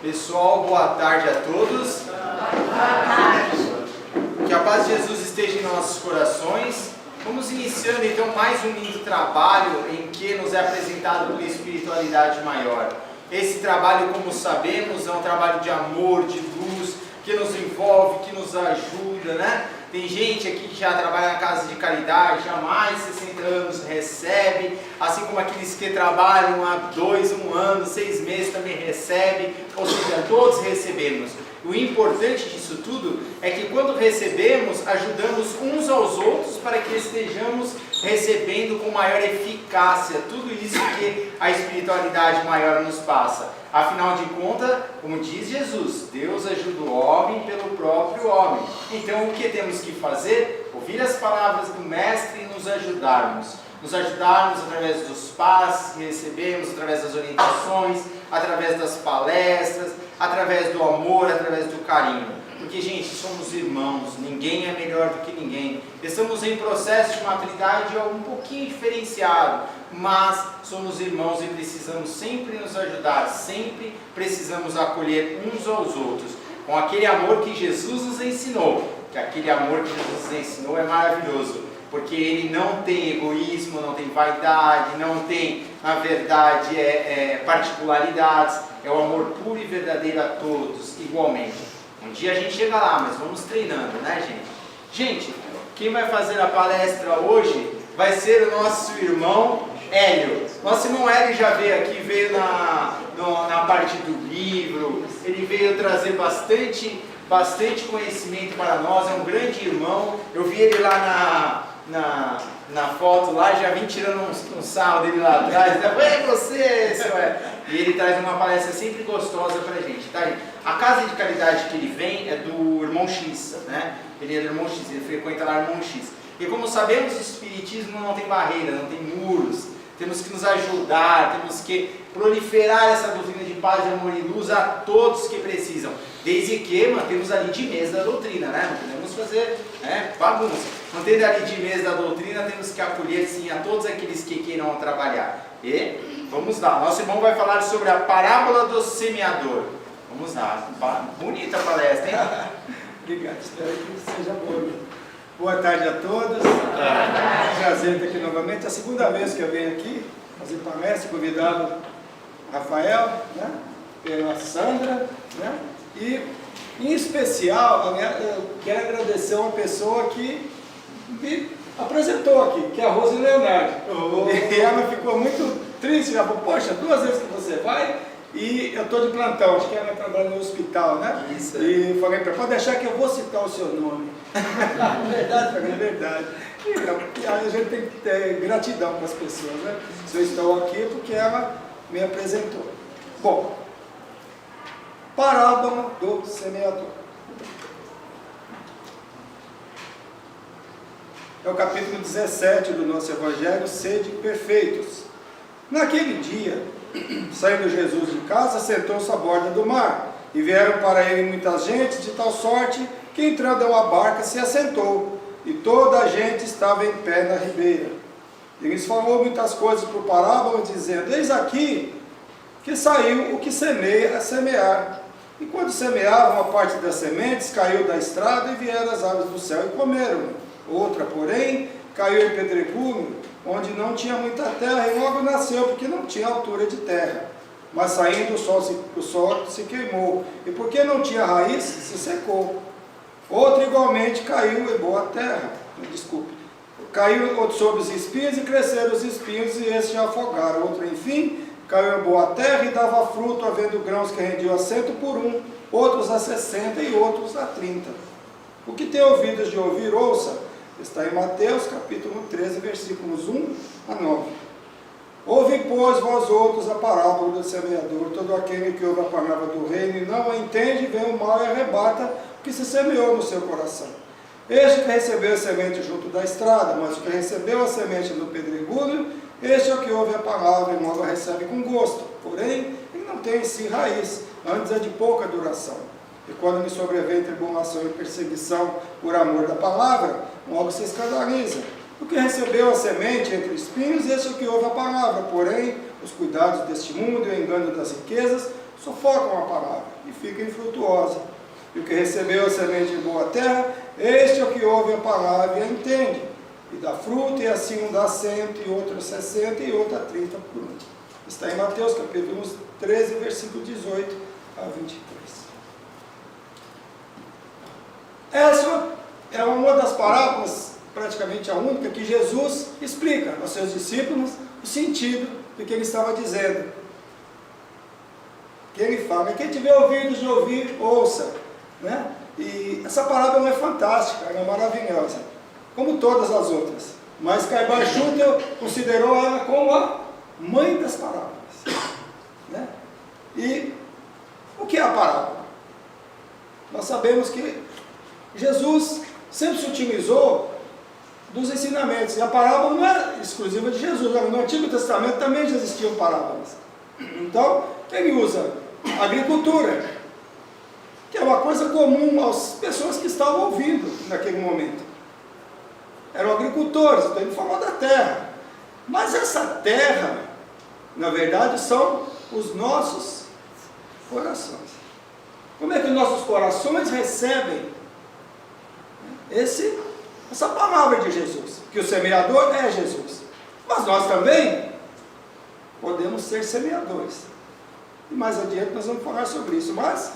Pessoal, boa tarde a todos. Boa tarde. Que a paz de Jesus esteja em nossos corações. Vamos iniciando então mais um lindo trabalho em que nos é apresentado uma espiritualidade maior. Esse trabalho, como sabemos, é um trabalho de amor, de luz, que nos envolve, que nos ajuda, né? Tem gente aqui que já trabalha na casa de caridade, já há mais de 60 anos recebe, assim como aqueles que trabalham há 2, 1 ano, 6 meses também recebem, ou seja, todos recebemos. O importante disso tudo é que quando recebemos, ajudamos uns aos outros para que estejamos recebendo com maior eficácia tudo isso que a espiritualidade maior nos passa. Afinal de contas, como diz Jesus, Deus ajuda o homem pelo próprio homem. Então o que temos que fazer? Ouvir as palavras do Mestre e nos ajudarmos. Nos ajudarmos através dos passes que recebemos, através das orientações, através das palestras, através do amor, através do carinho. Porque, gente, somos irmãos, ninguém é melhor do que ninguém. Estamos em processo de maturidade um pouquinho diferenciado, mas somos irmãos e precisamos sempre nos ajudar, sempre precisamos acolher uns aos outros, com aquele amor que Jesus nos ensinou, que aquele amor que Jesus nos ensinou é maravilhoso, porque ele não tem egoísmo, não tem vaidade, não tem, na verdade, particularidades, é o amor puro e verdadeiro a todos, igualmente. Um dia a gente chega lá, mas vamos treinando, né, gente? Gente, quem vai fazer a palestra hoje vai ser o nosso irmão Hélio. Nosso irmão Hélio já veio aqui, veio na parte do livro, ele veio trazer bastante conhecimento para nós, é um grande irmão. Eu vi ele lá na foto lá, já vim tirando um sarro dele lá atrás, é você, senhor. E ele traz uma palestra sempre gostosa pra gente, tá? A casa de caridade que ele vem é do irmão X, né? Ele é do irmão X, ele frequenta lá o irmão X. E como sabemos, o espiritismo não tem barreira, não tem muros. Temos que nos ajudar, temos que proliferar essa doutrina de paz, de amor e luz a todos que precisam. Desde que mantemos a linha da doutrina, né? Não podemos fazer bagunça. Mantendo a linha da doutrina, temos que acolher sim a todos aqueles que queiram trabalhar. E vamos lá, nosso irmão vai falar sobre a parábola do semeador. Vamos lá, bonita a palestra, hein? Obrigado, espero que seja boa. Boa tarde a todos. É um prazer estar aqui novamente. É a segunda vez que eu venho aqui fazer palestra, convidado Rafael, né, pela Sandra, né, e em especial eu quero agradecer a uma pessoa que me apresentou aqui, que é a Rose Leonardo. E ela ficou muito triste, ela falou, poxa, 2 vezes que você vai e eu estou de plantão, acho que ela trabalha no hospital, né? Isso. E falei para ela, pode deixar que eu vou citar o seu nome. Verdade, é verdade. E aí a gente tem que ter gratidão para as pessoas, né? Se eu estou aqui é porque ela me apresentou. Bom, parábola do semeador. É o capítulo 17 do nosso Evangelho, sede perfeitos. Naquele dia, saindo Jesus de casa, sentou-se à borda do mar, e vieram para ele muitas gentes, de tal sorte que entrando em uma barca se assentou, e toda a gente estava em pé na ribeira. Ele lhes falou muitas coisas por parábola, dizendo, eis aqui que saiu o que semeia a semear. E quando semeava, uma parte das sementes caiu da estrada, e vieram as aves do céu e comeram. Outra, porém, caiu em pedregulho, onde não tinha muita terra, e logo nasceu, porque não tinha altura de terra. Mas saindo o sol se queimou, e porque não tinha raiz, se secou. Outra igualmente caiu em boa terra, caiu sobre os espinhos, e cresceram os espinhos, e esses se afogaram. Outra, enfim, caiu em boa terra, e dava fruto, havendo grãos que rendiam a 100 por 1, outros a 60 e outros a 30. O que tem ouvidos de ouvir, ouça. Está em Mateus, capítulo 13, versículos 1 a 9. Ouve, pois, vós outros a parábola do semeador. Todo aquele que ouve a palavra do reino e não a entende, vem o mal e arrebata o que se semeou no seu coração. Este que recebeu a semente junto da estrada, mas o que recebeu a semente no pedregulho, este é o que ouve a palavra e logo a recebe com gosto. Porém, ele não tem em si raiz, antes é de pouca duração. E quando me sobrevém tribulação e perseguição por amor da palavra, logo se escandaliza. O que recebeu a semente entre espinhos, esse é o que ouve a palavra. Porém, os cuidados deste mundo e o engano das riquezas sufocam a palavra e fica infrutuosa. E o que recebeu a semente de boa terra, este é o que ouve a palavra e a entende, e dá fruto, e assim um dá 100, e outro 60, e outro a 30 por um. Está em Mateus capítulo 13, versículo 18 a 23. Essa é uma das parábolas, praticamente a única, que Jesus explica aos seus discípulos o sentido do que ele estava dizendo. Que ele fala, quem tiver ouvidos de ouvir, ouça. Né? E essa parábola é fantástica, ela é maravilhosa, como todas as outras. Mas Caibal Schutel considerou ela como a mãe das parábolas. Né? E o que é a parábola? Nós sabemos que Jesus sempre se utilizou dos ensinamentos. E a parábola não é exclusiva de Jesus. No Antigo Testamento também já existiam parábolas. Então, ele usa a agricultura, que é uma coisa comum às pessoas que estavam ouvindo naquele momento. Eram agricultores, então ele falou da terra. Mas essa terra, na verdade, são os nossos corações. Como é que os nossos corações recebem essa palavra de Jesus? Que o semeador é Jesus. Mas nós também podemos ser semeadores. E mais adiante nós vamos falar sobre isso. Mas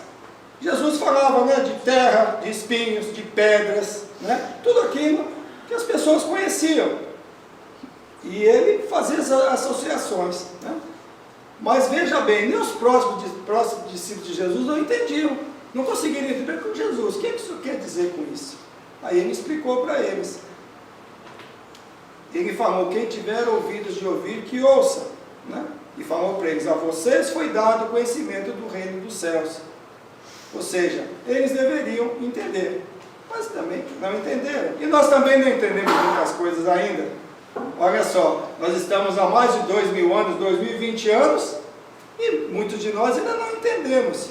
Jesus falava, né, de terra, de espinhos, de pedras, né, tudo aquilo que as pessoas conheciam. E ele fazia essas associações. Né? Mas veja bem, nem os próximos discípulos de Jesus não entendiam. Não conseguiram entender com Jesus. O que isso quer dizer com isso? Aí ele explicou para eles. Ele falou, quem tiver ouvidos de ouvir, que ouça. Né? E falou para eles, a vocês foi dado o conhecimento do reino dos céus. Ou seja, eles deveriam entender. Mas também não entenderam. E nós também não entendemos muitas coisas ainda. Olha só, nós estamos há mais de 2000 anos, 2020 anos, e muitos de nós ainda não entendemos.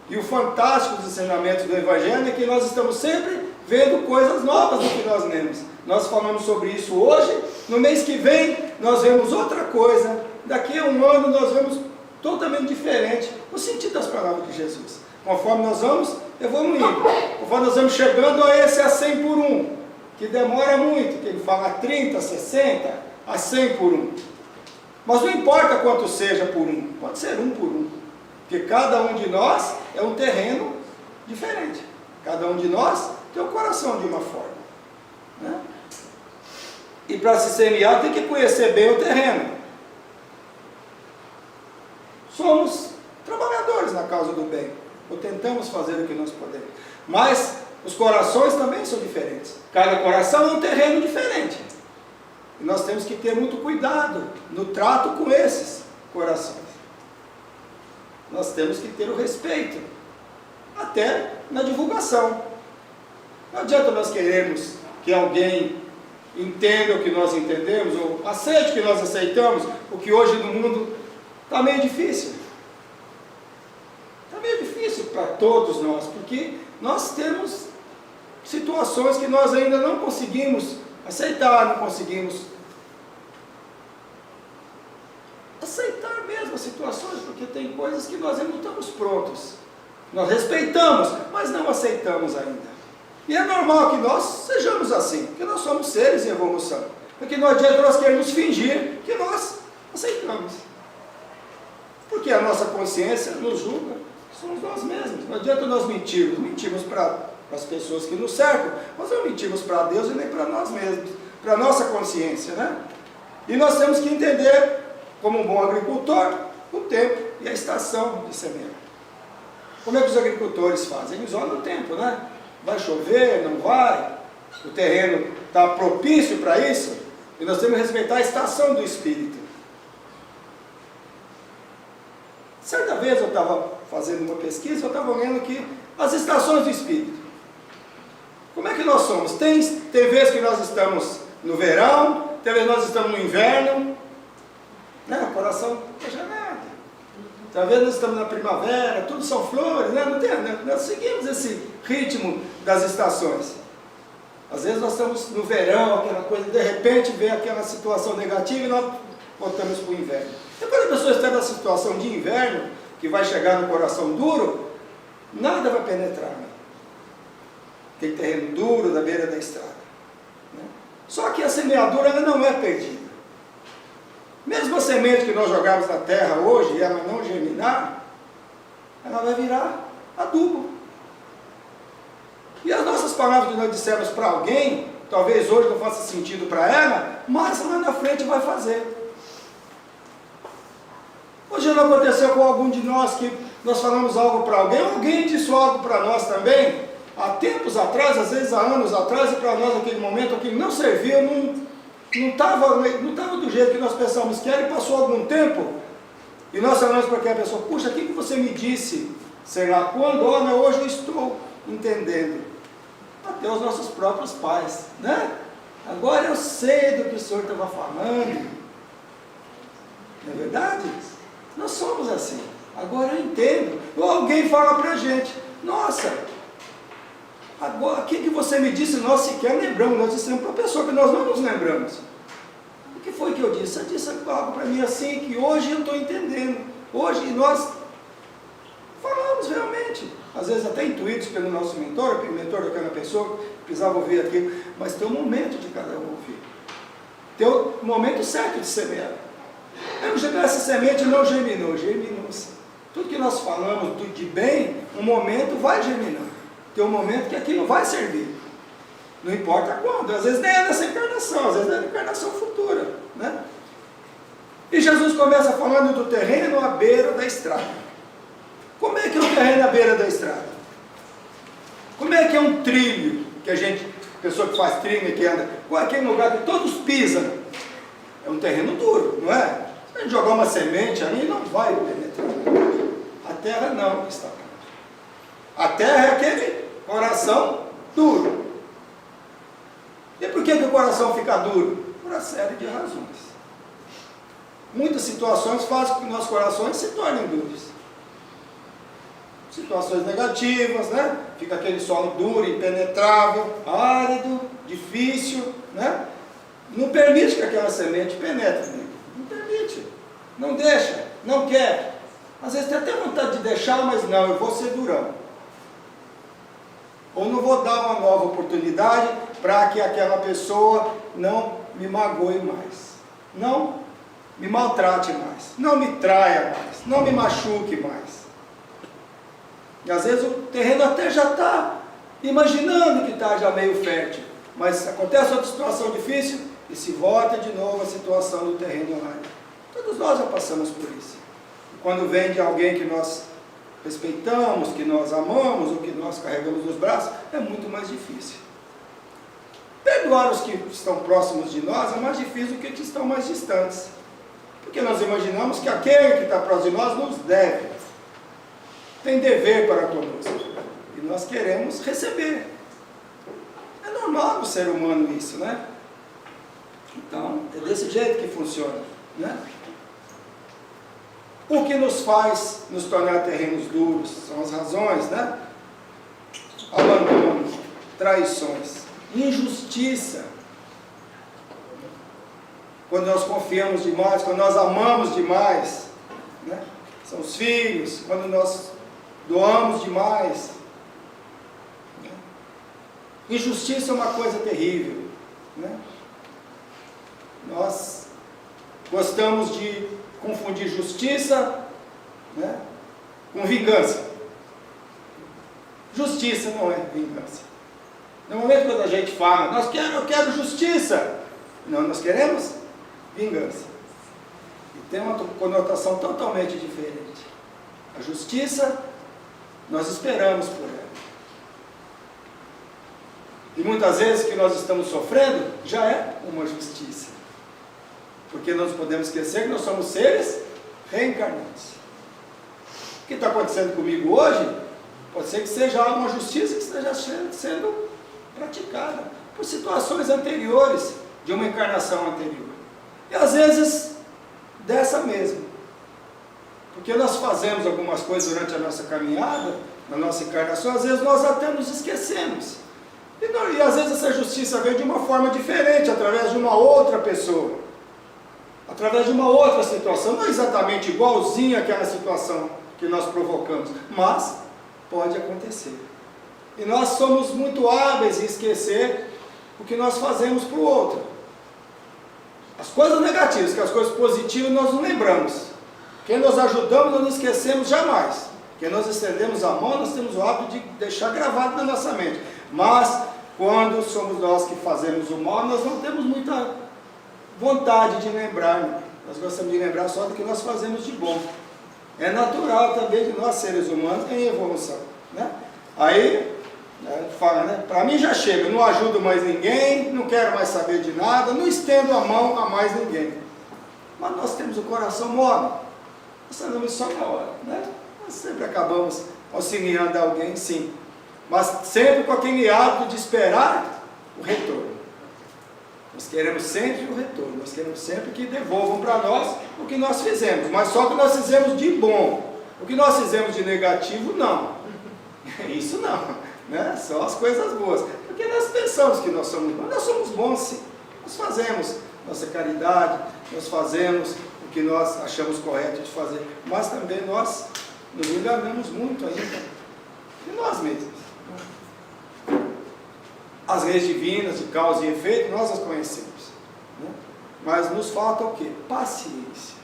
E o fantástico dos ensinamentos do Evangelho é que nós estamos sempre vendo coisas novas do que nós lemos. Nós falamos sobre isso hoje, no mês que vem nós vemos outra coisa, daqui a um ano nós vemos totalmente diferente o sentido das palavras de Jesus. Conforme nós vamos evoluindo, conforme nós vamos chegando a esse a 100 por 1, que demora muito, que ele fala 30, 60, a 100 por 1. Mas não importa quanto seja por 1, pode ser 1 por 1, porque cada um de nós é um terreno diferente. Cada um de nós tem o coração de uma forma. Né? E para se semear tem que conhecer bem o terreno. Somos trabalhadores na causa do bem, ou tentamos fazer o que nós podemos. Mas os corações também são diferentes. Cada coração é um terreno diferente. E nós temos que ter muito cuidado no trato com esses corações. Nós temos que ter o respeito, até na divulgação. Não adianta nós queremos que alguém entenda o que nós entendemos, ou aceite o que nós aceitamos, o que hoje no mundo está meio difícil. Está meio difícil para todos nós, porque nós temos situações que nós ainda não conseguimos aceitar, não conseguimos aceitar mesmo as situações, porque tem coisas que nós ainda não estamos prontos. Nós respeitamos, mas não aceitamos ainda. E é normal que nós sejamos assim, porque nós somos seres em evolução. Porque não adianta nós queremos fingir que nós aceitamos. Porque a nossa consciência nos julga, somos nós mesmos. Não adianta nós mentirmos para as pessoas que nos cercam, mas não mentimos para Deus e nem para nós mesmos, para a nossa consciência, né? E nós temos que entender, como um bom agricultor, o tempo e a estação de semear. Como é que os agricultores fazem? Eles olham o tempo, né? Vai chover, não vai? O terreno está propício para isso? E nós temos que respeitar a estação do Espírito. Certa vez eu estava fazendo uma pesquisa, eu estava vendo que as estações do Espírito. Como é que nós somos? Tem vezes que nós estamos no verão, tem vezes que nós estamos no inverno, né? O coração não fecha nada. Talvez nós estamos na primavera, tudo são flores, né? Não tem, né? Nós seguimos esse ritmo das estações. Às vezes nós estamos no verão, aquela coisa, de repente vem aquela situação negativa e nós voltamos para o inverno. E quando a pessoa está na situação de inverno, que vai chegar no coração duro, nada vai penetrar. Né? Tem terreno duro da beira da estrada. Né? Só que a semeadura ela não é perdida. Mesmo a semente que nós jogamos na terra hoje e ela não germinar, ela vai virar adubo. E as nossas palavras que nós dissemos para alguém, talvez hoje não faça sentido para ela, mas lá na frente vai fazer. Hoje não aconteceu com algum de nós que nós falamos algo para alguém, alguém disse algo para nós também, há tempos atrás, às vezes há anos atrás, e para nós naquele momento aquilo não serviu, não estava do jeito que nós pensamos que era, e passou algum tempo, e nós falamos para aquela pessoa, puxa, o que você me disse, sei lá quando, olha, hoje eu estou entendendo, até os nossos próprios pais, né? Agora eu sei do que o Senhor estava falando, não é verdade? Nós somos assim, agora eu entendo, ou alguém fala para a gente, nossa, agora, o que você me disse, nós sequer lembramos, nós dissemos para a pessoa que nós não nos lembramos. O que foi que eu disse? Você disse algo para mim assim, que hoje eu estou entendendo. Hoje nós falamos realmente, às vezes até intuídos pelo nosso mentor, pelo mentor daquela pessoa, que precisava ouvir aquilo, mas tem um momento de cada um ouvir. Tem o momento certo de semear. Essa semente não germinou, germinou-se. Tudo que nós falamos de bem, um momento vai germinar. Tem um momento que aquilo vai servir. Não importa quando, às vezes nem é nessa encarnação, às vezes é na encarnação futura. Né? E Jesus começa falando do terreno à beira da estrada. Como é que é o terreno à beira da estrada? Como é que é um trilho, que pessoa que faz trilho, que anda, qual é aquele lugar que todos pisam? É um terreno duro, não é? Se a gente jogar uma semente ali, não vai penetrar. A terra não está. A terra é aquele coração duro. E por que o coração fica duro? Por uma série de razões. Muitas situações fazem com que nossos corações se tornem duros. Situações negativas, né? Fica aquele solo duro, impenetrável, árido, difícil, né? Não permite que aquela semente penetre nele. Não permite. Não deixa, não quer. Às vezes tem até vontade de deixar, mas não, eu vou ser durão. Ou não vou dar uma nova oportunidade para que aquela pessoa não me magoe mais. Não me maltrate mais. Não me traia mais. Não me machuque mais. E às vezes o terreno até já está imaginando que está já meio fértil. Mas acontece outra situação difícil e se volta de novo a situação do terreno árido. Todos nós já passamos por isso. E quando vem de alguém que nós respeitamos, que nós amamos, ou que nós carregamos nos braços, é muito mais difícil. Perdoar os que estão próximos de nós é mais difícil do que os que estão mais distantes. Porque nós imaginamos que aquele que está próximo de nós nos deve. Tem dever para conosco. E nós queremos receber. É normal no ser humano isso, né? Então, é desse jeito que funciona, né? O que nos faz nos tornar terrenos duros são as razões, né? Abandono, traições, injustiça. Quando nós confiamos demais, quando nós amamos demais, né? São os filhos, quando nós doamos demais. Né? Injustiça é uma coisa terrível, né? Nós gostamos de confundir justiça, né, com vingança. Justiça não é vingança. No momento quando a gente fala, eu quero justiça, não, nós queremos vingança. E tem uma conotação totalmente diferente. A justiça, nós esperamos por ela. E muitas vezes que nós estamos sofrendo, já é uma justiça. Porque nós podemos esquecer que nós somos seres reencarnados. O que está acontecendo comigo hoje, pode ser que seja uma justiça que esteja sendo praticada por situações anteriores, de uma encarnação anterior. E às vezes, dessa mesma. Porque nós fazemos algumas coisas durante a nossa caminhada, na nossa encarnação, às vezes nós até nos esquecemos. E às vezes essa justiça vem de uma forma diferente, através de uma outra pessoa. Através de uma outra situação, não exatamente igualzinha àquela situação que nós provocamos, mas pode acontecer. E nós somos muito hábeis em esquecer o que nós fazemos para o outro. As coisas negativas, que as coisas positivas nós não lembramos. Quem nós ajudamos nós não esquecemos jamais. Quem nós estendemos a mão nós temos o hábito de deixar gravado na nossa mente. Mas quando somos nós que fazemos o mal, nós não temos muita vontade de lembrar. Né? Nós gostamos de lembrar só do que nós fazemos de bom. É natural também de nós seres humanos em evolução. Né? Aí, fala, né? Para mim já chega, não ajudo mais ninguém, não quero mais saber de nada, não estendo a mão a mais ninguém. Mas nós temos o coração mole, nós sabemos só na hora. Né? Nós sempre acabamos auxiliando alguém, sim. Mas sempre com aquele hábito de esperar o retorno. Nós queremos sempre o retorno, nós queremos sempre que devolvam para nós o que nós fizemos, mas só o que nós fizemos de bom. O que nós fizemos de negativo, não. Isso não, né? Só as coisas boas. Porque nós pensamos que nós somos bons, nós somos bons sim. Nós fazemos nossa caridade, nós fazemos o que nós achamos correto de fazer, mas também nós nos enganamos muito ainda de nós mesmos. As leis divinas de causa e efeito, nós as conhecemos. Né? Mas nos falta o quê? Paciência.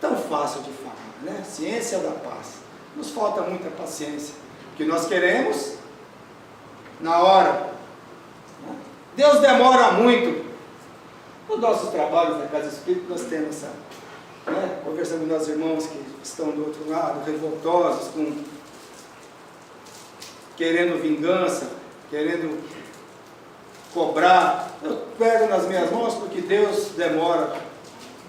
Tão fácil de falar, né? Ciência da paz. Nos falta muita paciência. Porque nós queremos na hora. Né? Deus demora muito. Nos nossos trabalhos na Casa Espírita, nós temos essa... Né? Conversando com nossos irmãos que estão do outro lado, revoltosos, querendo vingança, querendo cobrar. Eu pego nas minhas mãos porque Deus demora.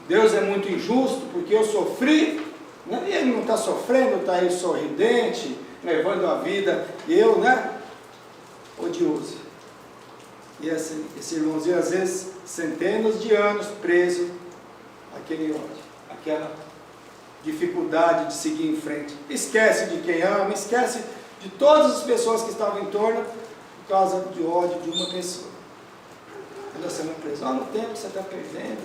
Deus é muito injusto porque eu sofri, né? E ele não está sofrendo, está aí sorridente, levando a vida, e eu, né, odioso. E esse irmãozinho, às vezes, centenas de anos preso àquele ódio, àquela dificuldade de seguir em frente. Esquece de quem ama, esquece de todas as pessoas que estavam em torno, por causa de ódio de uma pessoa. Quando você não preso, no tempo você está perdendo.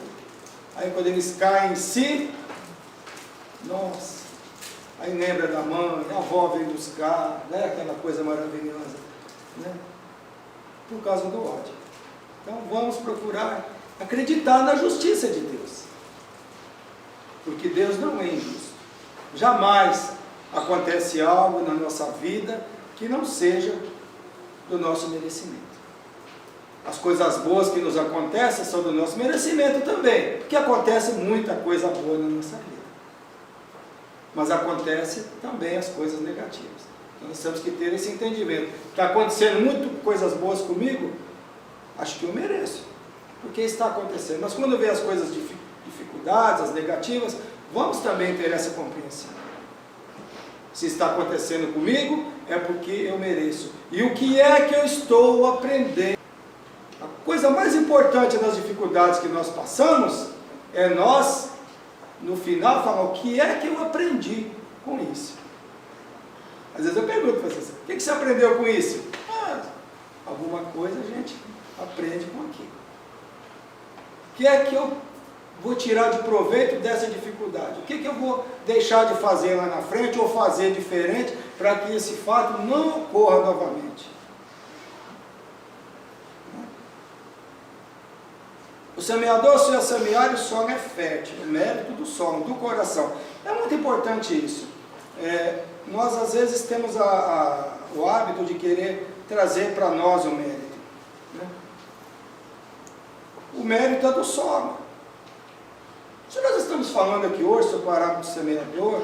Aí quando eles caem em si, nossa, aí lembra da mãe, a avó veio buscar, né? Aquela coisa maravilhosa, né? Por causa do ódio. Então vamos procurar acreditar na justiça de Deus, porque Deus não é injusto. Jamais acontece algo na nossa vida que não seja do nosso merecimento. As coisas boas que nos acontecem são do nosso merecimento também, porque acontece muita coisa boa na nossa vida, mas acontece também as coisas negativas. Então nós temos que ter esse entendimento. Está acontecendo muito coisas boas comigo, acho que eu mereço, porque está acontecendo. Mas quando vê as coisas dificuldades, as negativas, vamos também ter essa compreensão. Se está acontecendo comigo, é porque eu mereço. E o que é que eu estou aprendendo? A coisa mais importante nas dificuldades que nós passamos é nós, no final, falar o que é que eu aprendi com isso. Às vezes eu pergunto para vocês, o que você aprendeu com isso? Alguma coisa a gente aprende com aquilo. O que é que eu vou tirar de proveito dessa dificuldade? O que eu vou deixar de fazer lá na frente ou fazer diferente para que esse fato não ocorra novamente? O semeador, se é semear, o solo é fértil, o mérito do solo, do coração. É muito importante isso. Nós às vezes temos o hábito de querer trazer para nós o mérito. Né? O mérito é do solo. Se nós estamos falando aqui hoje sobre o parábola do semeador,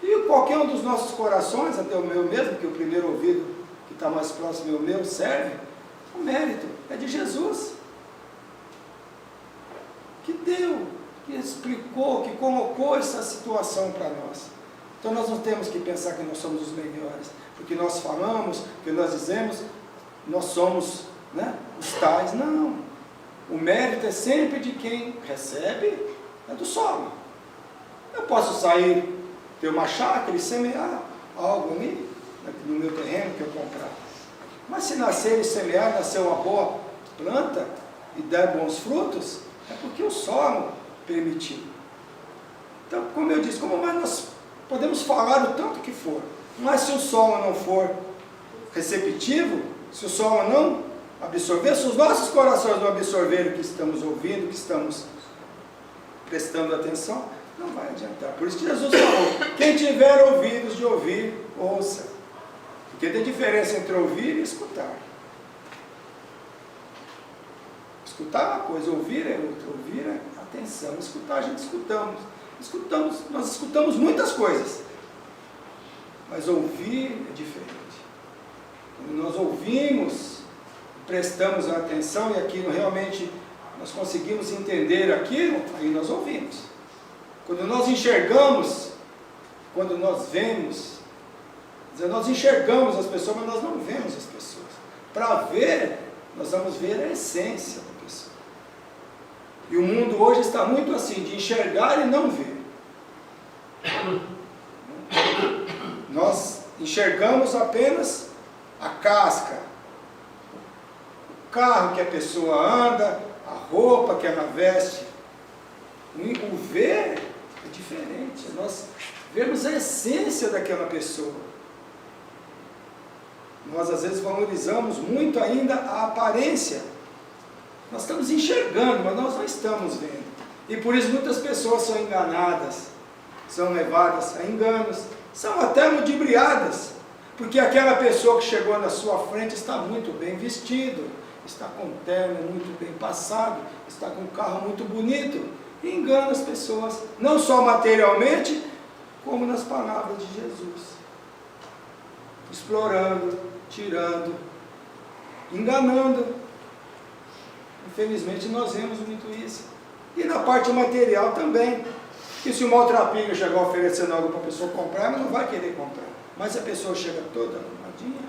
e qualquer um dos nossos corações, até o meu mesmo, que o primeiro ouvido que está mais próximo é o meu, serve, o mérito é de Jesus. Que deu, que explicou, que colocou essa situação para nós. Então nós não temos que pensar que nós somos os melhores, porque nós falamos, que nós dizemos, nós somos, né, os tais. Não. O mérito é sempre de quem recebe, é do solo. Eu posso sair, ter uma chácara e semear algo ali, no meu terreno que eu comprar. Mas se nascer e semear, nascer uma boa planta e der bons frutos, é porque o solo permitiu. Então, como eu disse, como mais nós podemos falar o tanto que for, mas se o solo não for receptivo, se o solo não absorver, se os nossos corações não absorverem o que estamos ouvindo, o que estamos prestando atenção, não vai adiantar. Por isso que Jesus falou, quem tiver ouvidos de ouvir, ouça. Porque tem diferença entre ouvir e escutar. Escutar é uma coisa, ouvir é outra. Ouvir é atenção. Escutar, a gente escutamos. Nós escutamos muitas coisas. Mas ouvir é diferente. Quando nós ouvimos, prestamos atenção e aquilo realmente nós conseguimos entender aquilo, aí nós ouvimos. Quando nós enxergamos, quando nós vemos, nós enxergamos as pessoas, mas nós não vemos as pessoas. Para ver, nós vamos ver a essência da pessoa. E o mundo hoje está muito assim, de enxergar e não ver. Nós enxergamos apenas a casca, o carro que a pessoa anda, a roupa que ela veste. O ver é diferente, nós vemos a essência daquela pessoa. Nós às vezes valorizamos muito ainda a aparência. Nós estamos enxergando, mas nós não estamos vendo. E por isso muitas pessoas são enganadas, são levadas a enganos, são até ludibriadas, porque aquela pessoa que chegou na sua frente está muito bem vestido, está com um terno muito bem passado, está com um carro muito bonito, e engana as pessoas, não só materialmente, como nas palavras de Jesus. Explorando, tirando, enganando. Infelizmente nós vemos muito isso. E na parte material também. Que se o maltrapilho chegar oferecendo algo para a pessoa comprar, ela não vai querer comprar. Mas se a pessoa chega toda arrumadinha,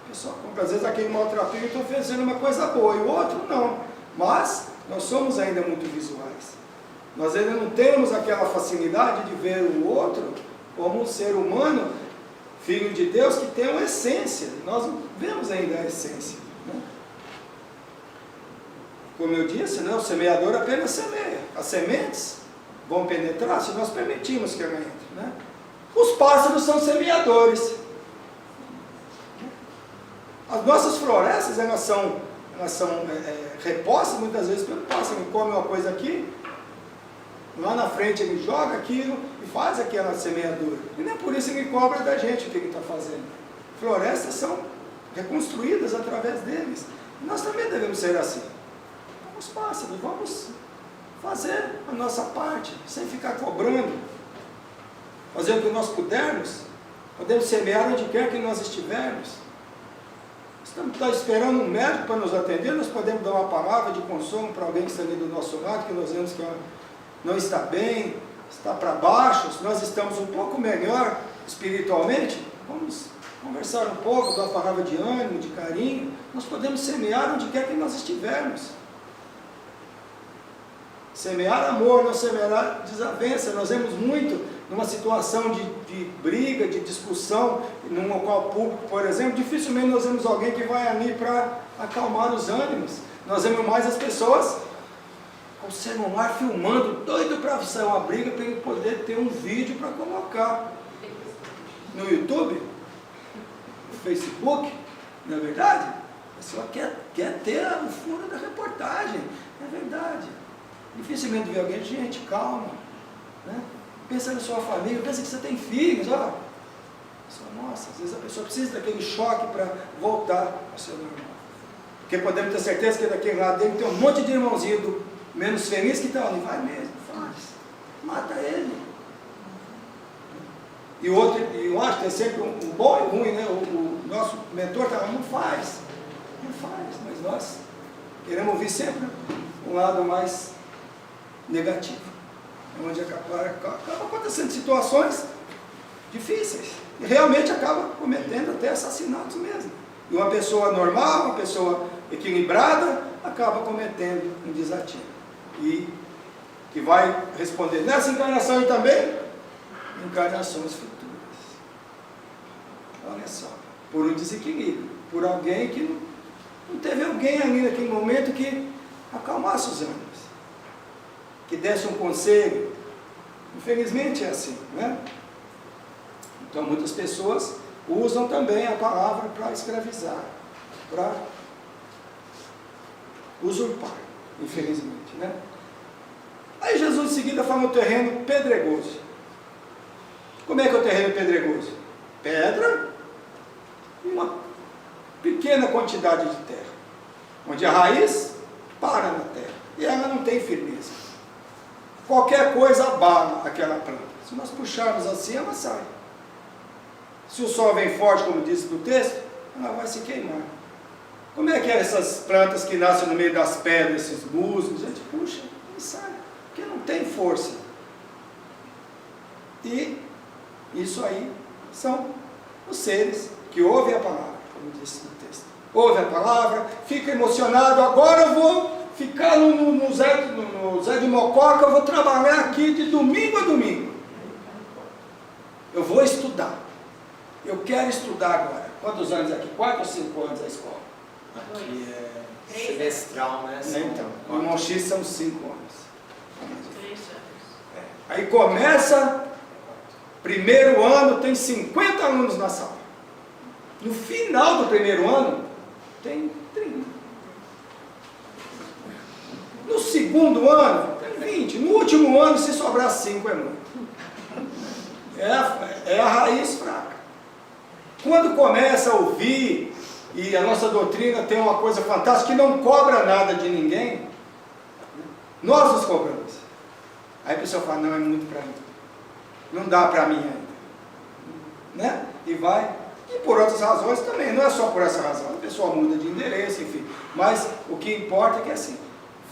a pessoa compra. Às vezes aquele maltrapilho está oferecendo uma coisa boa e o outro não. Mas nós somos ainda muito visuais. Nós ainda não temos aquela facilidade de ver o outro como um ser humano, filho de Deus, que tem uma essência. Nós não vemos ainda a essência. Né? Como eu disse, né, o semeador apenas semeia. As sementes vão penetrar se nós permitirmos que ela entre. Né? Os pássaros são semeadores. As nossas florestas, elas são repostas muitas vezes pelo pássaro. Ele come uma coisa aqui, lá na frente ele joga aquilo e faz aquela semeadura. E não é por isso que ele cobra da gente o que ele está fazendo. Florestas são reconstruídas através deles. E nós também devemos ser assim. Os pássaros, vamos fazer a nossa parte, sem ficar cobrando. Fazer o que nós pudermos. Podemos semear onde quer que nós estivermos. Estamos esperando um médico para nos atender, nós podemos dar uma palavra de consolo para alguém que está ali do nosso lado, que nós vemos que não está bem, está para baixo. Se nós estamos um pouco melhor espiritualmente, vamos conversar um pouco, dar uma palavra de ânimo, de carinho. Nós podemos semear onde quer que nós estivermos. Semear amor, não semear desavença. Nós vemos muito numa situação de briga, de discussão, num local público, por exemplo, dificilmente nós vemos alguém que vai ali para acalmar os ânimos. Nós vemos mais as pessoas com o celular filmando, doido para sair uma briga, para ele poder ter um vídeo para colocar no YouTube, no Facebook, não é verdade? A pessoa quer ter o furo da reportagem, é verdade. Dificilmente vê alguém, gente, calma, né? Pensa na sua família, pensa que você tem filhos, ó. Nossa, às vezes a pessoa precisa daquele choque para voltar ao seu normal. Porque podemos ter certeza que daquele lado dele tem um monte de irmãozinho menos feliz que estão ali. Vai mesmo, faz, mata ele. E o outro, eu acho que tem sempre um bom e ruim, né? O nosso mentor está lá, não faz, mas nós queremos ouvir sempre um lado mais negativo, onde acaba acontecendo situações difíceis, e realmente acaba cometendo até assassinatos mesmo. E uma pessoa normal, uma pessoa equilibrada, acaba cometendo um desatino. E que vai responder nessa encarnação e também encarnações futuras. Olha só, por um desequilíbrio, por alguém que não teve alguém ali naquele momento que acalmasse os ânimos, que desse um conselho. Infelizmente é assim, né? Então muitas pessoas usam também a palavra para escravizar, para usurpar, infelizmente, né? Aí Jesus em seguida fala no terreno pedregoso. Como é que é o terreno pedregoso? Pedra e uma pequena quantidade de terra, onde a raiz para na terra e ela não tem firmeza. Qualquer coisa abala aquela planta. Se nós puxarmos assim, ela sai. Se o sol vem forte, como diz no texto, ela vai se queimar. Como é que é essas plantas que nascem no meio das pedras, esses musgos? A gente puxa e sai, porque não tem força. E isso aí são os seres que ouvem a palavra, como disse no texto. Ouve a palavra, fica emocionado, agora eu vou ficar no Zé de Mococa, eu vou trabalhar aqui de domingo a domingo. Eu vou estudar. Eu quero estudar agora. Quantos anos aqui? 4 ou 5 anos a escola? Aqui é semestral, né? Então, no irmão X são 5 anos. 3 anos. Aí começa, primeiro ano tem 50 alunos na sala. No final do primeiro ano, tem 30. No segundo ano, tem 20. No último ano, se sobrar 5 é muito. É a raiz fraca. Quando começa a ouvir, e a nossa doutrina tem uma coisa fantástica, que não cobra nada de ninguém, nós nos cobramos. Aí a pessoa fala, não, é muito para mim. Não dá para mim ainda. Né? E vai. E por outras razões também, não é só por essa razão. A pessoa muda de endereço, enfim. Mas o que importa é que assim,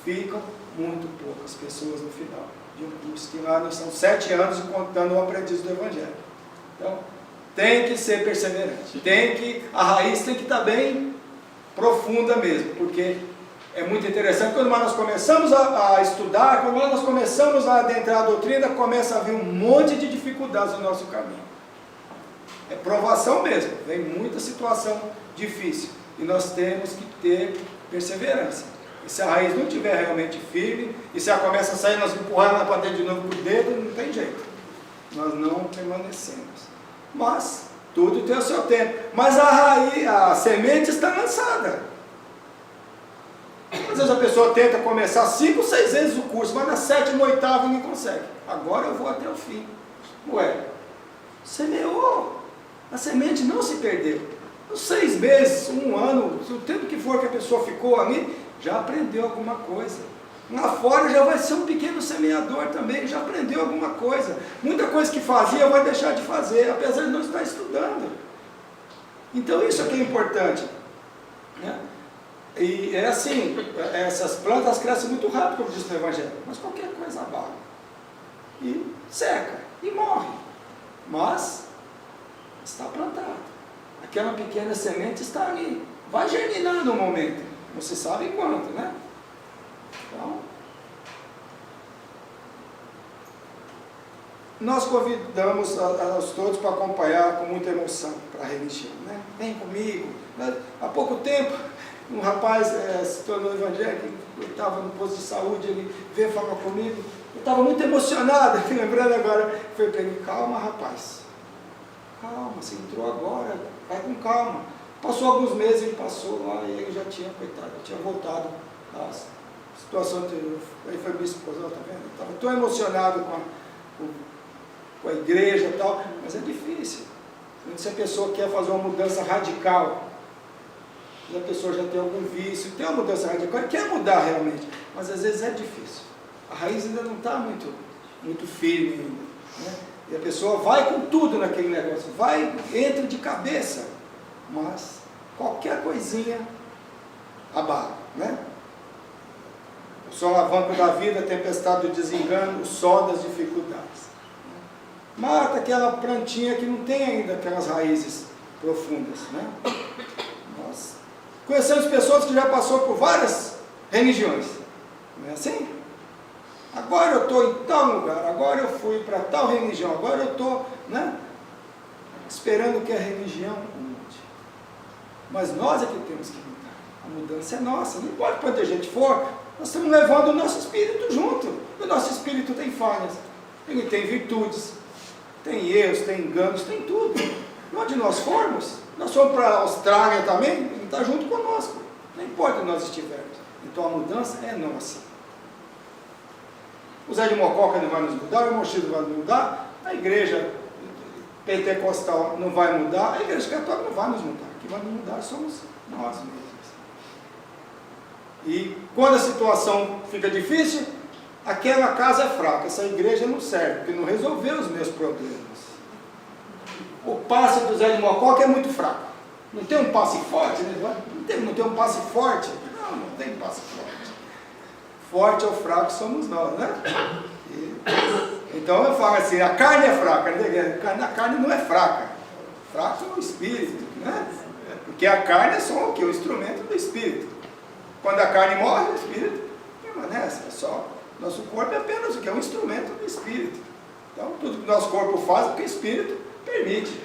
ficam muito poucas pessoas no final de um curso, que lá são 7 anos contando o aprendiz do Evangelho. Então, tem que ser perseverante. A raiz tem que estar bem profunda mesmo, porque é muito interessante. Quando nós começamos a estudar, quando nós começamos a adentrar a doutrina, começa a vir um monte de dificuldades no nosso caminho. É provação mesmo, vem muita situação difícil. E nós temos que ter perseverança. E se a raiz não estiver realmente firme, e se ela começa a sair, nós empurramos ela para dentro de novo com o dedo, não tem jeito. Nós não permanecemos. Mas tudo tem o seu tempo. Mas a raiz, a semente está lançada. Às vezes a pessoa tenta começar 5, 6 vezes o curso, mas na 7ª, 8ª não consegue. Agora eu vou até o fim. Ué, semeou. A semente não se perdeu. Nos 6 meses, 1 ano, o tempo que for que a pessoa ficou ali, já aprendeu alguma coisa. Lá fora já vai ser um pequeno semeador também, já aprendeu alguma coisa. Muita coisa que fazia vai deixar de fazer, apesar de não estar estudando. Então isso aqui é importante. Né? E é assim, essas plantas crescem muito rápido, como diz no Evangelho, mas qualquer coisa abala. E seca, e morre. Mas está plantado. Aquela pequena semente está ali. Vai germinar no momento. Não se sabe quanto, né? Então, nós convidamos a todos para acompanhar com muita emoção para a religião, né? Vem comigo. Há pouco tempo, um rapaz se tornou evangélico, eu estava no posto de saúde, ele veio falar comigo, eu estava muito emocionado, lembrando agora, foi para ele, calma rapaz, calma, você entrou agora, vai com calma. Passou alguns meses, ele passou lá e ele já tinha, coitado, tinha voltado à situação anterior. Aí foi minha esposa, tá vendo? Estava tão emocionado com a igreja e tal, mas é difícil. Se a pessoa quer fazer uma mudança radical, se a pessoa já tem algum vício, tem uma mudança radical, quer mudar realmente, mas às vezes é difícil. A raiz ainda não está muito firme ainda, né? E a pessoa vai com tudo naquele negócio, entra de cabeça, mas qualquer coisinha abala, né? O solavanco da vida, a tempestade do desengano, o sol das dificuldades. Mata aquela plantinha que não tem ainda aquelas raízes profundas, né? Nós conhecemos pessoas que já passou por várias religiões, não é assim? Agora eu estou em tal lugar, agora eu fui para tal religião, agora eu estou, né, esperando que a religião mude. Mas nós é que temos que mudar. A mudança é nossa. Não importa quanta gente for, nós estamos levando o nosso espírito junto. O nosso espírito tem falhas, ele tem virtudes, tem erros, tem enganos, tem tudo. Onde nós formos, nós fomos para a Austrália também, ele está junto conosco, não importa onde nós estivermos. Então a mudança é nossa. O Zé de Mococa não vai nos mudar, o irmão X não vai nos mudar, a igreja pentecostal não vai mudar, a igreja católica não vai nos mudar. O que vai nos mudar somos nós mesmos. E quando a situação fica difícil, aquela casa é fraca, essa igreja não serve, porque não resolveu os meus problemas. O passe do Zé de Mococa é muito fraco. Não tem um passe forte, né? Não tem um passe forte. Não tem passe forte. Forte ou fraco somos nós, né? Então eu falo assim, a carne é fraca, né? A carne não é fraca. Fraco é o espírito, né? Porque a carne é só o quê? O instrumento do espírito. Quando a carne morre, o espírito permanece. É só. Nosso corpo é apenas o que? É um instrumento do espírito. Então tudo que nosso corpo faz, porque o espírito permite.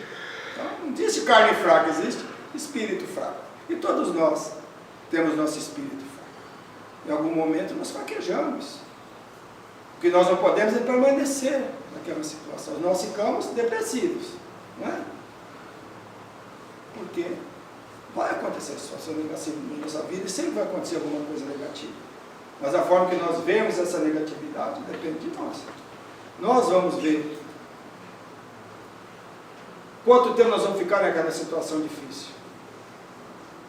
Então não existe carne fraca, existe espírito fraco. E todos nós temos nosso espírito fraco. Em algum momento nós fraquejamos. O que nós não podemos é permanecer naquela situação. Nós ficamos depressivos. Não é? Porque vai acontecer situação negativa na nossa vida e sempre vai acontecer alguma coisa negativa. Mas a forma que nós vemos essa negatividade depende de nós. Nós vamos ver quanto tempo nós vamos ficar naquela situação difícil.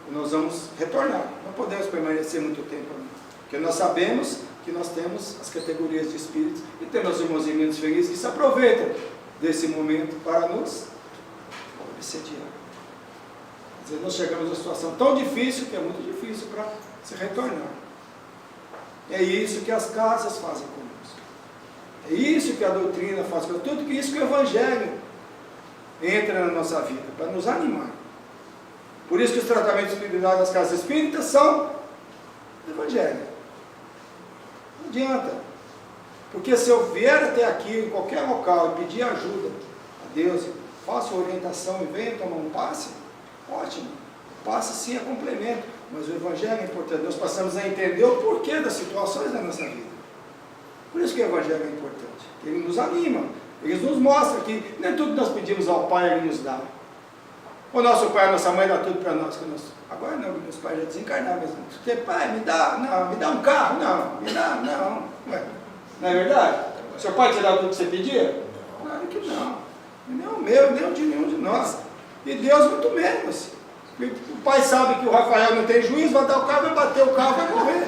E nós vamos retornar. Não podemos permanecer muito tempo ali. Porque nós sabemos que nós temos as categorias de espíritos e temos os irmãos e meninas felizes que se aproveitam desse momento para nos obsediar. Às vezes nós chegamos a uma situação tão difícil que é muito difícil para se retornar. É isso que as casas fazem conosco. É isso que a doutrina faz conosco. Tudo isso que o Evangelho entra na nossa vida, para nos animar. Por isso que os tratamentos espirituais das casas espíritas são do Evangelho. Não adianta. Porque se eu vier até aqui, em qualquer local, e pedir ajuda a Deus, faço orientação e venho tomar um passe, ótimo. Passe sim é complemento, mas o Evangelho é importante. Nós passamos a entender o porquê das situações da nossa vida. Por isso que o Evangelho é importante. Ele nos anima, ele nos mostra que nem tudo que nós pedimos ao Pai, Ele nos dá. O nosso pai, a nossa mãe dá tudo para nós. Agora não, meus pais já desencarnaram mesmo. Porque, pai, me dá um carro, não, me dá, não. Ué, não é verdade? Seu pai te dá tudo que você pedia? Claro que não. Nem o meu, nem o de nenhum de nós. E Deus muito menos. O pai sabe que o Rafael não tem juízo, vai dar o carro, vai bater o carro, vai morrer.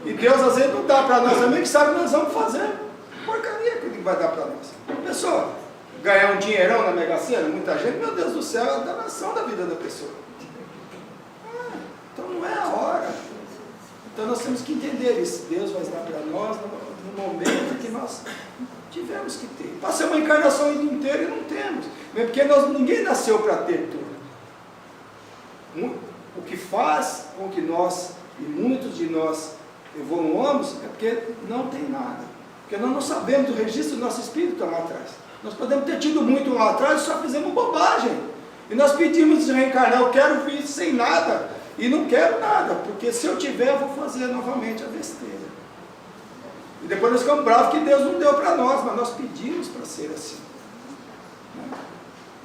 E Deus às vezes não dá para nós também, que sabe o que nós vamos fazer. Porcaria que Ele vai dar para nós. Pessoal, ganhar um dinheirão na Mega Sena, muita gente, meu Deus do céu, é a danação da vida da pessoa. Então não é a hora. Então nós temos que entender isso. Deus vai dar para nós no momento que nós tivemos que ter. Passamos uma encarnação inteira e não temos. Porque ninguém nasceu para ter tudo. O que faz com que nós, e muitos de nós, evoluamos, é porque não tem nada. Porque nós não sabemos do registro do nosso espírito lá atrás. Nós podemos ter tido muito lá atrás e só fizemos bobagem. E nós pedimos de reencarnar, eu quero vir sem nada. E não quero nada, porque se eu tiver, eu vou fazer novamente a besteira. E depois nós ficamos bravos que Deus não deu para nós, mas nós pedimos para ser assim.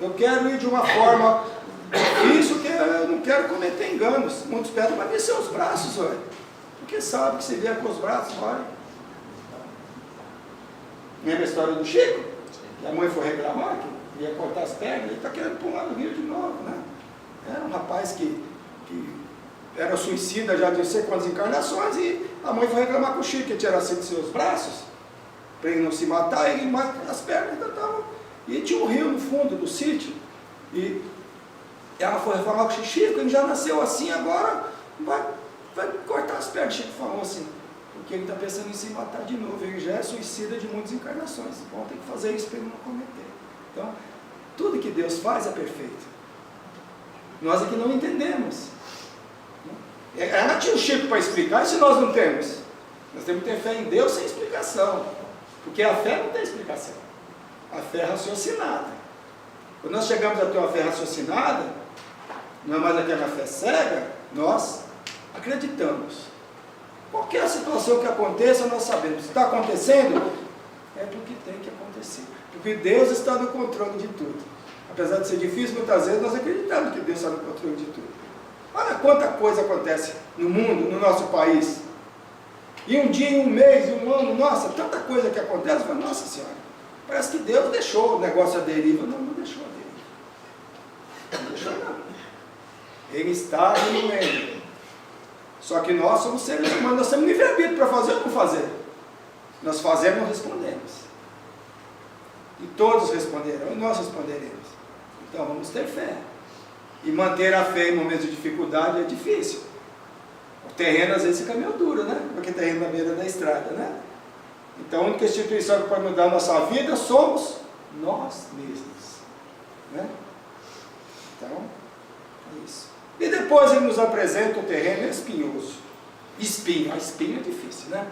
Eu quero ir de uma forma difícil, que eu não quero cometer enganos. Muitos pedem, mas descer os braços, olha. Porque sabe que se vier com os braços, vai. Lembra a história do Chico? Que a mãe foi reclamar, que ia cortar as pernas, ele está querendo pular no rio de novo, né? Era um rapaz que era suicida já de não sei quantas encarnações, e a mãe foi reclamar com o Chico, que tinha sido seus braços, para ele não se matar, e as pernas ainda estavam. E tinha um rio no fundo do sítio, e ela foi reclamar com o Chico, ele já nasceu assim, agora vai cortar as pernas. O Chico falou assim, porque ele está pensando em se matar de novo, ele já é suicida de muitas encarnações, bom, tem que fazer isso para ele não cometer. Então, tudo que Deus faz é perfeito. Nós é que não entendemos. Ela tinha o Chico para explicar, e se nós não temos? Nós temos que ter fé em Deus sem explicação, porque a fé não tem explicação, a fé é raciocinada. Quando nós chegamos a ter uma fé raciocinada, não é mais aquela fé cega, nós acreditamos. Qualquer situação que aconteça, nós sabemos. Se está acontecendo, é porque tem que acontecer. Porque Deus está no controle de tudo. Apesar de ser difícil, muitas vezes nós acreditamos que Deus está no controle de tudo. Olha quanta coisa acontece no mundo, no nosso país. E um dia, um mês, um ano, nossa, tanta coisa que acontece, mas, nossa Senhora, parece que Deus deixou o negócio à deriva. Não, não deixou a deriva. Não deixou não. Ele está no meio. Só que nós somos seres humanos, nós temos livre-arbítrio para fazer ou não fazer. Nós fazemos ou respondemos. E todos responderão, e nós responderemos. Então vamos ter fé. E manter a fé em momentos de dificuldade é difícil. O terreno às vezes fica meio duro, né? Porque terreno na beira da estrada, né? Então a única instituição que pode mudar a nossa vida somos nós mesmos, né? Então, é isso. E depois ele nos apresenta o terreno espinhoso. Espinho, a espinho é difícil, né?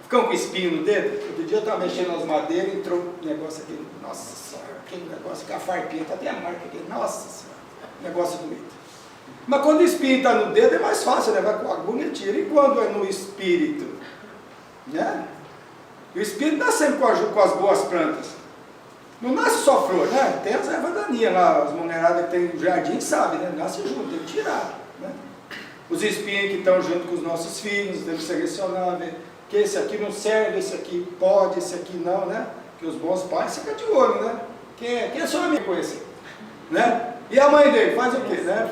Ficam com espinho no dedo? Outro dia eu estava mexendo nas madeiras e entrou um negócio aqui. Nossa Senhora, aquele negócio, que a farpinha, tá até a marca aqui. Nossa Senhora, negócio doído. Mas quando o espinho está no dedo é mais fácil, né? Vai com a agulha e tira. E quando é no espírito? Né? E o espírito nasce sempre com as boas plantas. Não nasce só flor, né? Tem as ervas daninhas lá, as mulheradas que tem no jardim, sabe, né? Nasce junto, tem que tirar, né? Os espinhos que estão junto com os nossos filhos, temos que selecionar, ver que esse aqui não serve, esse aqui pode, esse aqui não, né? Que os bons pais ficam de olho, né? Quem é seu amigo com esse? Né? E a mãe dele, faz o quê? Né?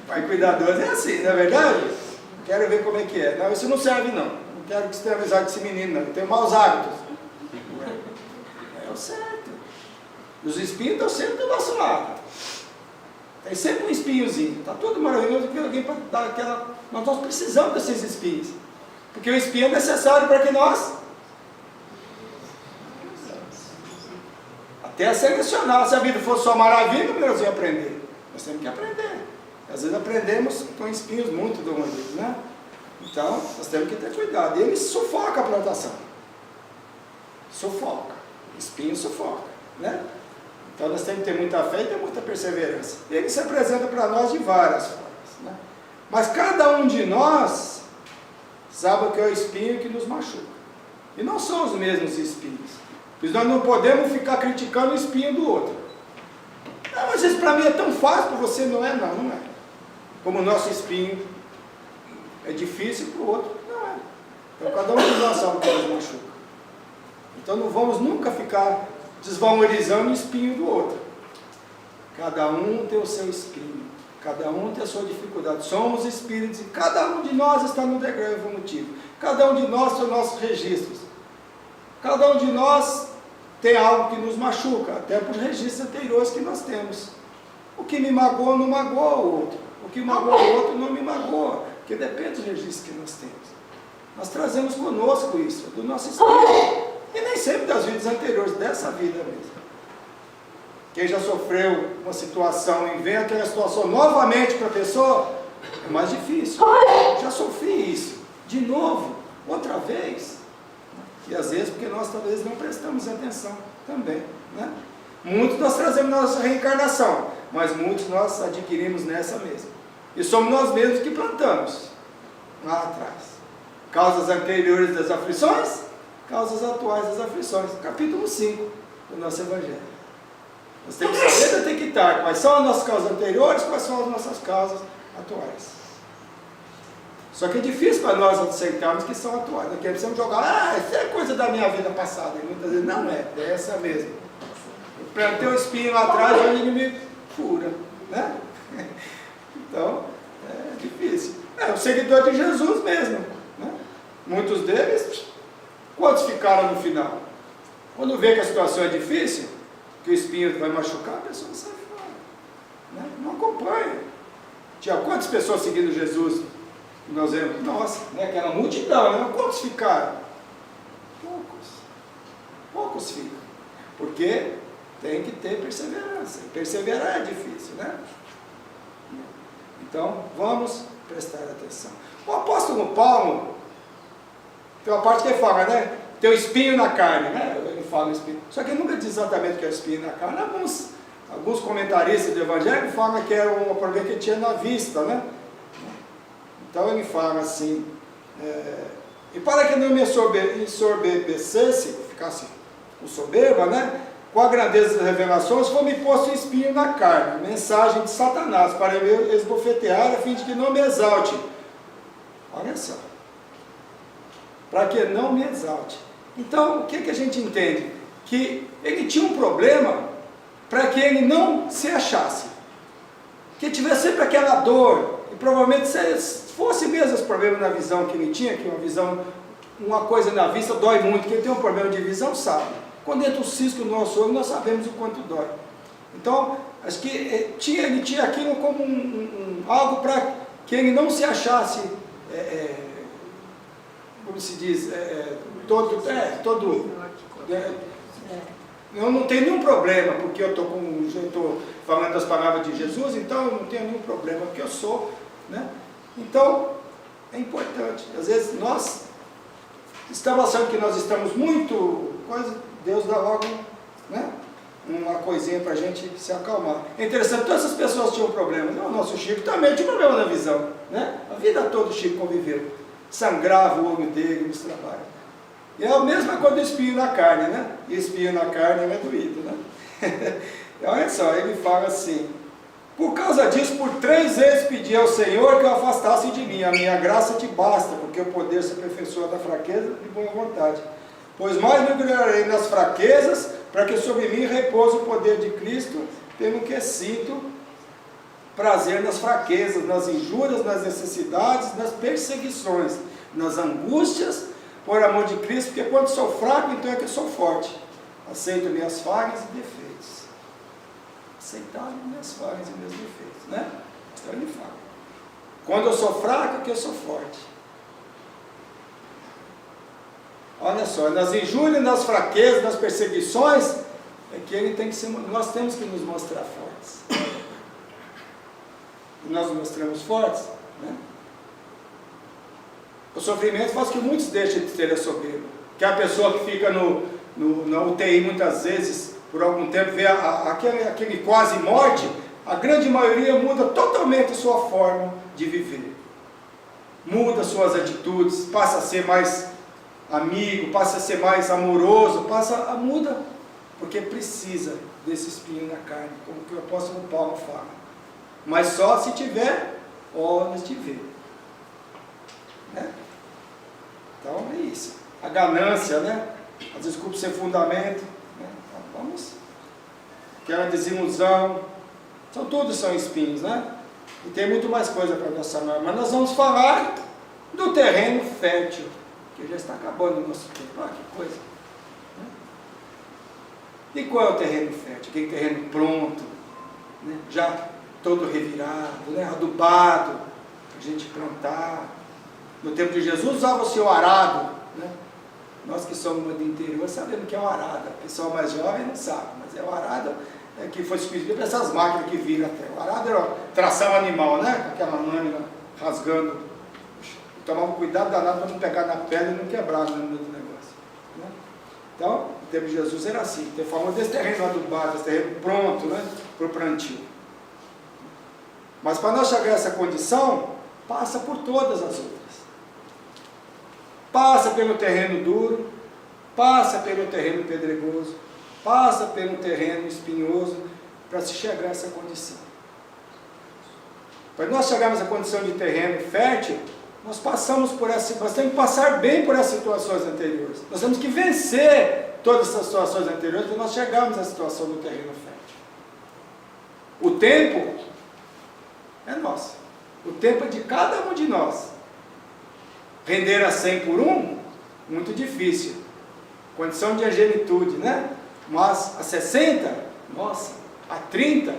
Pai cuidadoso é assim, não é verdade? Quero ver como é que é. Não, isso não serve não. Não quero que você tenha amizade com esse menino, não. Ele tem maus hábitos. É o certo. Os espinhos estão sempre do nosso lado. Tem sempre um espinhozinho. Está tudo maravilhoso, que alguém para dar aquela... Nós precisamos desses espinhos. Porque o espinho é necessário para que nós... Até selecionar. Se a vida fosse só maravilha, nós íamos aprender. Nós temos que aprender. Às vezes aprendemos com espinhos muito doloridos, né? Então, nós temos que ter cuidado. E ele sufoca a plantação. Sufoca. Espinho sufoca, né? Então nós temos que ter muita fé e ter muita perseverança. E ele se apresenta para nós de várias formas, né? Mas cada um de nós sabe o que é o espinho que nos machuca. E não são os mesmos espinhos. Pois nós não podemos ficar criticando o espinho do outro. Não, mas isso para mim é tão fácil, para você não é? Não, não é. Como o nosso espinho é difícil, para o outro não é. Então cada um de nós sabe o que nos machuca. Então não vamos nunca ficar desvalorizando o espinho do outro. Cada um tem o seu espinho. Cada um tem a sua dificuldade. Somos espíritos e cada um de nós está no degrau evolutivo. Cada um de nós tem os nossos registros. Cada um de nós tem algo que nos machuca, até por registros anteriores que nós temos. O que me magoa não magoa o outro. O que magoa o outro não me magoa. Porque depende dos registros que nós temos. Nós trazemos conosco isso, do nosso espírito. E nem sempre das vidas anteriores, dessa vida mesmo. Quem já sofreu uma situação e vem aquela situação novamente para a pessoa, é mais difícil. Já sofri isso, de novo, outra vez. E às vezes porque nós talvez não prestamos atenção também, né? Muitos nós trazemos na nossa reencarnação, mas muitos nós adquirimos nessa mesma. E somos nós mesmos que plantamos lá atrás. Causas anteriores das aflições, causas atuais das aflições. Capítulo 5 do nosso Evangelho. Nós temos que saber detectar quais são as nossas causas anteriores, quais são as nossas causas atuais. Só que é difícil para nós aceitarmos que são atuais. Nós precisamos jogar, isso é coisa da minha vida passada. E muitas vezes não é, é essa mesmo. Eu plantei um espinho lá atrás, o inimigo me fura, né? Então, é difícil. É o seguidor de Jesus mesmo, né? Muitos deles, quantos ficaram no final? Quando vê que a situação é difícil, que o espinho vai machucar, a pessoa sai fora, né? Não acompanha. Tinha quantas pessoas seguindo Jesus? Nós vemos, nossa, né? Aquela multidão, né? Quantos ficaram? Poucos ficam, porque tem que ter perseverança, e perseverar é difícil, né? Então, vamos prestar atenção. O apóstolo Paulo, tem uma parte que ele fala, né? Tem o espinho na carne, né? Ele fala o espinho. Só que ele nunca diz exatamente o que é o espinho na carne. Alguns comentaristas do Evangelho falam que era um problema que ele tinha na vista, né? Então ele fala assim, E para que não me ensoberbecesse, ficasse com soberba, né? Com a grandeza das revelações, foi-me posto um espinho na carne, mensagem de Satanás, para me esbofetear, a fim de que não me exalte. Olha só. Para que não me exalte. Então, o que a gente entende? Que ele tinha um problema para que ele não se achasse. Que tivesse sempre aquela dor. E provavelmente, se fosse mesmo esse problema na visão que ele tinha, que uma coisa na vista dói muito, quem tem um problema de visão sabe. Quando entra um cisco no nosso olho, nós sabemos o quanto dói. Então, acho que ele tinha aquilo como algo para que ele não se achasse, como se diz, eu não tenho nenhum problema, porque eu estou falando das palavras de Jesus, então eu não tenho nenhum problema, porque eu sou, né? Então, é importante. Às vezes nós estamos achando que nós estamos muito Deus dá logo, né, uma coisinha para a gente se acalmar. É interessante, todas essas pessoas tinham problema. O nosso Chico também tinha problema na visão, né? A vida toda o Chico conviveu. Sangrava o olho dele nos trabalhos. E é a mesma coisa do espinho na carne, né? E espinho na carne é doído, né? Olha só, ele fala assim: por causa disso, por 3 vezes pedi ao Senhor que o afastasse de mim. A minha graça te basta, porque o poder se aperfeiçoa da fraqueza e boa vontade. Pois mais me gloriarei nas fraquezas, para que sobre mim repouse o poder de Cristo, pelo que sinto prazer nas fraquezas, nas injúrias, nas necessidades, nas perseguições, nas angústias, por amor de Cristo, porque quando sou fraco, então é que eu sou forte. Aceito minhas falhas e defeitos. Aceitar minhas falhas e meus defeitos, né? Então ele fala: quando eu sou fraco, é que eu sou forte. Olha só, nas injúrias, nas fraquezas, nas perseguições, é que ele tem que ser, nós temos que nos mostrar fortes. E nós nos mostramos fortes, né? O sofrimento faz que muitos deixem de ter a soberba. Que a pessoa que fica na UTI muitas vezes, por algum tempo, vê aquele quase morte, a grande maioria muda totalmente sua forma de viver. Muda suas atitudes, passa a ser mais amigo, passa a ser mais amoroso, muda, porque precisa desse espinho na carne, como que o apóstolo Paulo fala. Mas só se tiver olhos de ver, né? Então é isso. A ganância, né? As desculpas sem fundamento, né? Então, aquela desilusão, todos são espinhos, né? E tem muito mais coisa para nós falar, mas nós vamos falar do terreno fértil, que já está acabando o nosso tempo. Olha que coisa, né? E qual é o terreno fértil? Aquele terreno pronto, né? Já todo revirado, né? Adubado, para a gente plantar. No tempo de Jesus usava-se o arado, né? Nós que somos do interior sabemos que é o arado. O pessoal mais jovem não sabe, mas é o arado que foi substituído por essas máquinas que viram até. O arado era tração animal, né? Com aquela lâmina rasgando. Tomava cuidado danado para não pegar na pele e não quebrar no meio do negócio, né? Então, no tempo de Jesus era assim, tem forma desse terreno adubado, desse terreno pronto, né, para o plantio. Mas para nós chegar a essa condição, passa por todas as outras. Passa pelo terreno duro, passa pelo terreno pedregoso, passa pelo terreno espinhoso, para se chegar a essa condição. Para nós chegarmos à condição de terreno fértil, nós temos que passar bem por essas situações anteriores. Nós temos que vencer todas essas situações anteriores para nós chegarmos à situação do terreno fértil. O tempo é nosso. O tempo é de cada um de nós. Render a 100 por 1, muito difícil. Condição de angelitude, né? Mas a 60, nossa, a 30,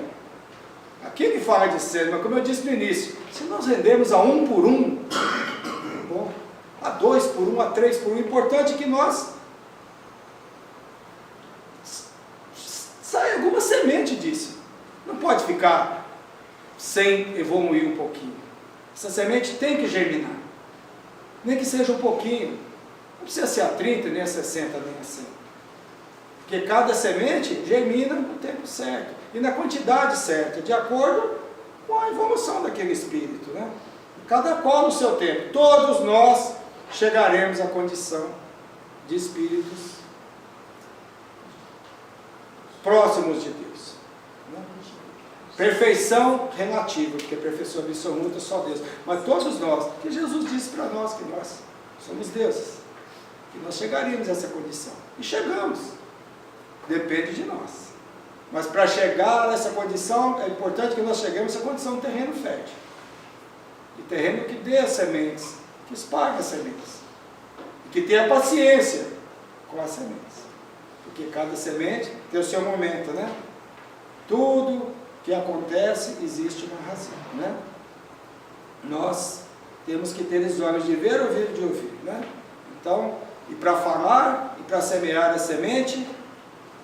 aqui ele fala de 100, mas como eu disse no início, se nós rendermos a 1 por 1, bom, a 2 por 1, a 3 por 1, o importante é que nós saia alguma semente disso. Não pode ficar sem evoluir um pouquinho. Essa semente tem que germinar. Nem que seja um pouquinho. Não precisa ser a 30, nem a 60, nem a 100. Porque cada semente germina no tempo certo. E na quantidade certa, de acordo com a evolução daquele espírito, né? Cada qual no seu tempo. Todos nós chegaremos à condição de espíritos próximos de Deus. Perfeição relativa, porque a perfeição absoluta é só Deus. Mas todos nós, que Jesus disse para nós que nós somos deuses, que nós chegaríamos a essa condição. E chegamos. Depende de nós. Mas para chegar a essa condição, é importante que nós cheguemos a essa condição de terreno fértil. De terreno que dê as sementes, que espalhe as sementes. E que tenha paciência com as sementes. Porque cada semente tem o seu momento, né? Tudo que acontece, existe uma razão, né? Nós temos que ter os olhos de ver, ouvir de ouvir, né? Então, e para falar, e para semear a semente,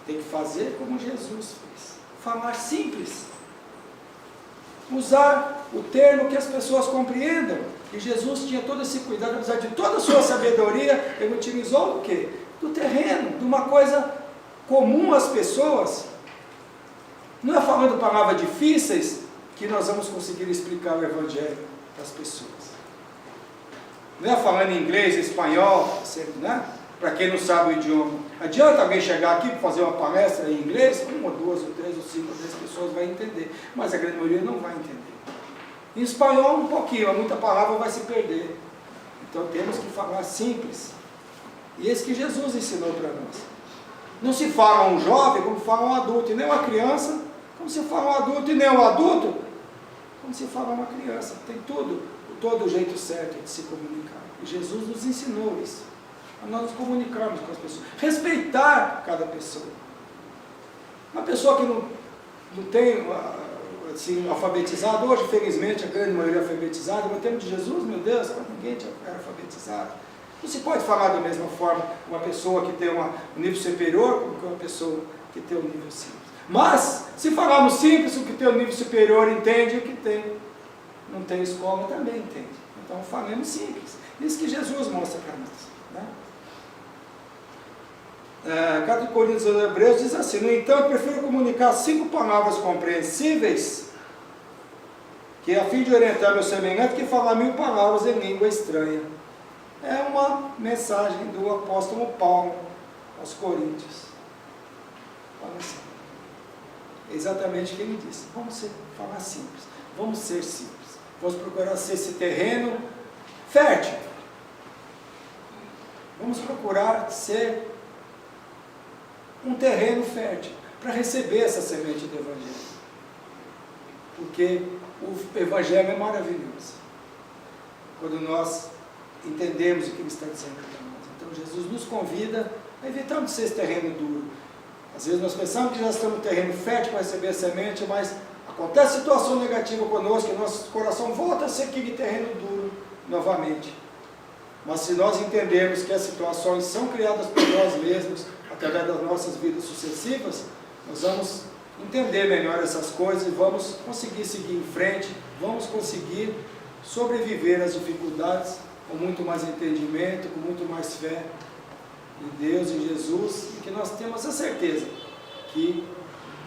tem que fazer como Jesus fez. Falar simples. Usar o termo que as pessoas compreendam. E Jesus tinha todo esse cuidado, apesar de toda a sua sabedoria, ele utilizou do quê? Do terreno, de uma coisa comum às pessoas. Não é falando palavras difíceis que nós vamos conseguir explicar o Evangelho para as pessoas. Não é falando inglês, espanhol, né? Para quem não sabe o idioma. Adianta alguém chegar aqui para fazer uma palestra em inglês, uma, duas, ou três, ou cinco, ou 10 pessoas vai entender, mas a grande maioria não vai entender. Em espanhol um pouquinho, muita palavra vai se perder. Então temos que falar simples. E esse que Jesus ensinou para nós. Não se fala um jovem como fala um adulto, e nem uma criança como se fala um adulto, e nem um adulto como se fala uma criança. Tem todo o jeito certo de se comunicar. E Jesus nos ensinou isso. A nós nos comunicarmos com as pessoas. Respeitar cada pessoa. Uma pessoa que não tem, assim, alfabetizado, hoje felizmente a grande maioria é alfabetizada, no tempo de Jesus, meu Deus, ninguém era alfabetizado. Não se pode falar da mesma forma uma pessoa que tem um nível superior como uma pessoa que tem um nível simples. Mas, se falarmos simples, o que tem um nível superior entende, o que não tem escola também entende. Então, falemos simples. Isso que Jesus mostra para nós. Né? Carta de Coríntios aos Hebreus diz assim: no entanto, eu prefiro comunicar 5 palavras compreensíveis, que a fim de orientar meu semelhante, que falar 1000 palavras em língua estranha. É uma mensagem do apóstolo Paulo aos Coríntios. Olha assim. É exatamente o que ele disse. Vamos falar simples. Vamos ser simples. Vamos procurar ser esse terreno fértil. Vamos procurar ser um terreno fértil para receber essa semente do Evangelho. Porque o Evangelho é maravilhoso. Quando nós entendemos o que ele está dizendo para nós. Então Jesus nos convida a evitarmos ser esse terreno duro. Às vezes nós pensamos que já estamos no terreno fértil para receber a semente, mas acontece situação negativa conosco e nosso coração volta a ser aquele terreno duro novamente. Mas se nós entendermos que as situações são criadas por nós mesmos, através das nossas vidas sucessivas, nós vamos entender melhor essas coisas e vamos conseguir seguir em frente, vamos conseguir sobreviver às dificuldades com muito mais entendimento, com muito mais fé em Deus, em Jesus, e que nós temos a certeza que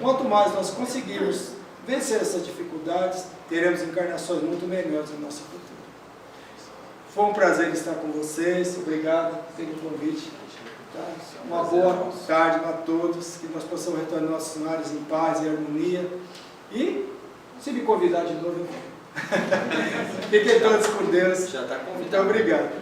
quanto mais nós conseguirmos vencer essas dificuldades, teremos encarnações muito melhores no nosso futuro. Foi um prazer estar com vocês, obrigado pelo convite. Tá? Uma boa tarde a todos, que nós possamos retornar nossos lares em paz e harmonia, e se me convidar de novo, eu vou. Fiquem todos com Deus. Já está convidado. Muito obrigado.